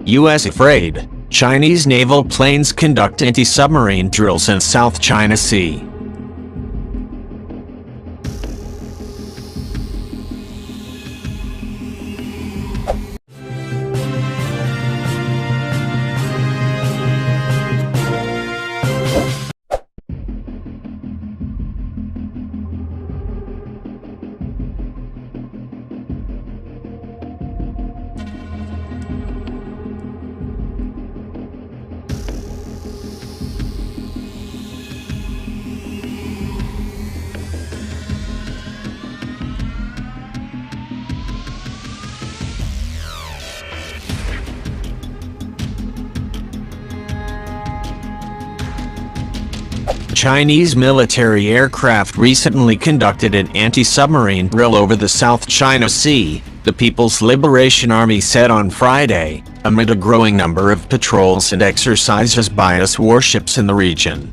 U.S. afraid, Chinese naval planes conduct anti-submarine drills in South China Sea. Chinese military aircraft recently conducted an anti-submarine drill over the South China Sea, the People's Liberation Army said on Friday, amid a growing number of patrols and exercises by US warships in the region.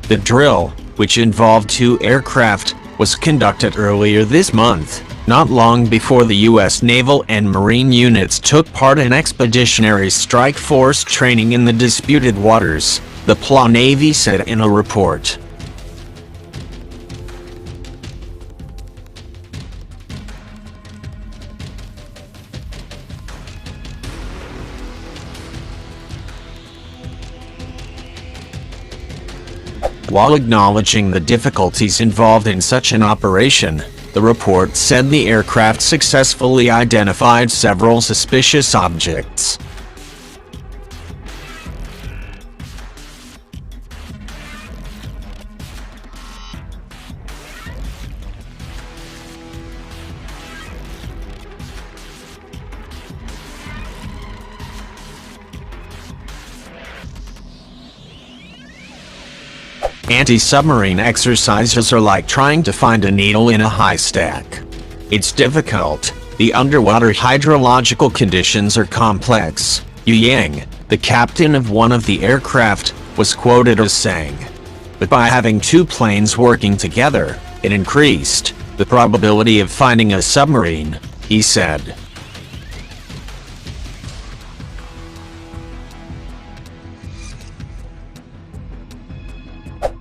The drill, which involved 2 aircraft, was conducted earlier this month, not long before the U.S. naval and marine units took part in expeditionary strike force training in the disputed waters, the PLA Navy said in a report. While acknowledging the difficulties involved in such an operation, the report said the aircraft successfully identified several suspicious objects. Anti-submarine exercises are like trying to find a needle in a haystack. It's difficult. The underwater hydrological conditions are complex, Yu Yang, the captain of one of the aircraft, was quoted as saying. But by having 2 planes working together, it increased the probability of finding a submarine, he said.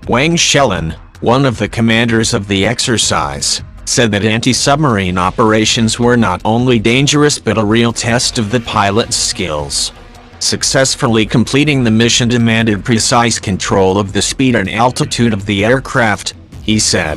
Wang Shelin, one of the commanders of the exercise, said that anti-submarine operations were not only dangerous but a real test of the pilot's skills. Successfully completing the mission demanded precise control of the speed and altitude of the aircraft, he said.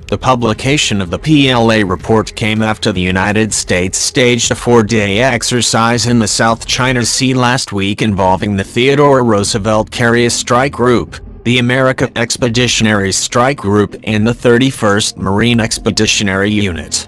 The publication of the PLA report came after the United States staged a 4-day exercise in the South China Sea last week involving the Theodore Roosevelt Carrier Strike Group, the America Expeditionary Strike Group, and the 31st Marine Expeditionary Unit.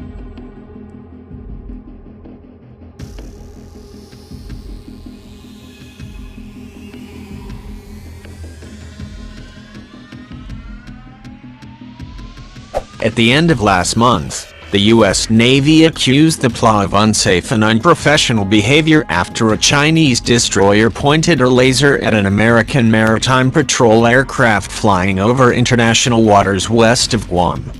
At the end of last month, the U.S. Navy accused the PLA of unsafe and unprofessional behavior after a Chinese destroyer pointed a laser at an American maritime patrol aircraft flying over international waters west of Guam.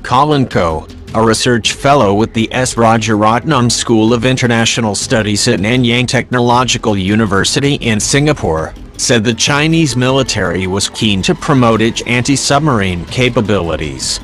Colin Ko, a research fellow with the S. Rajaratnam School of International Studies at Nanyang Technological University in Singapore, said the Chinese military was keen to promote its anti-submarine capabilities.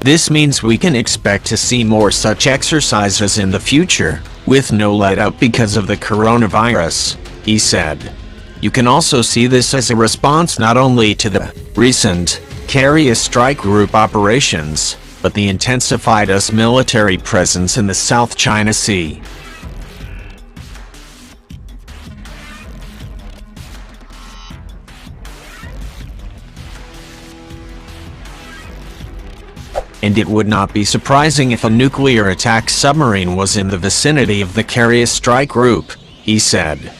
This means we can expect to see more such exercises in the future, with no let-up because of the coronavirus, he said. You can also see this as a response not only to the recent carrier strike group operations, but the intensified US military presence in the South China Sea. And it would not be surprising if a nuclear attack submarine was in the vicinity of the carrier strike group, he said.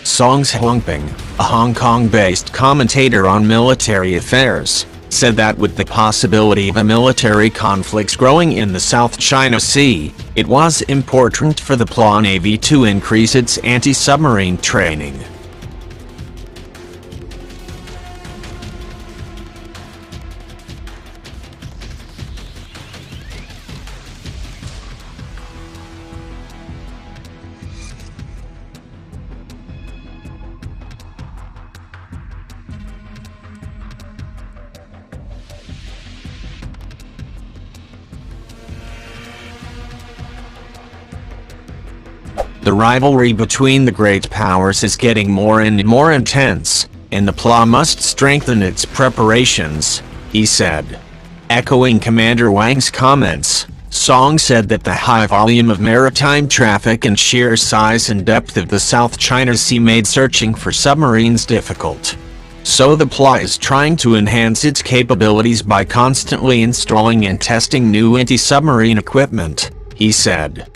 Song Huangping, a Hong Kong-based commentator on military affairs, said that with the possibility of a military conflict growing in the South China Sea, it was important for the PLA Navy to increase its anti-submarine training. The rivalry between the great powers is getting more and more intense, and the PLA must strengthen its preparations, he said. Echoing Commander Wang's comments, Song said that the high volume of maritime traffic and sheer size and depth of the South China Sea made searching for submarines difficult. So the PLA is trying to enhance its capabilities by constantly installing and testing new anti-submarine equipment, he said.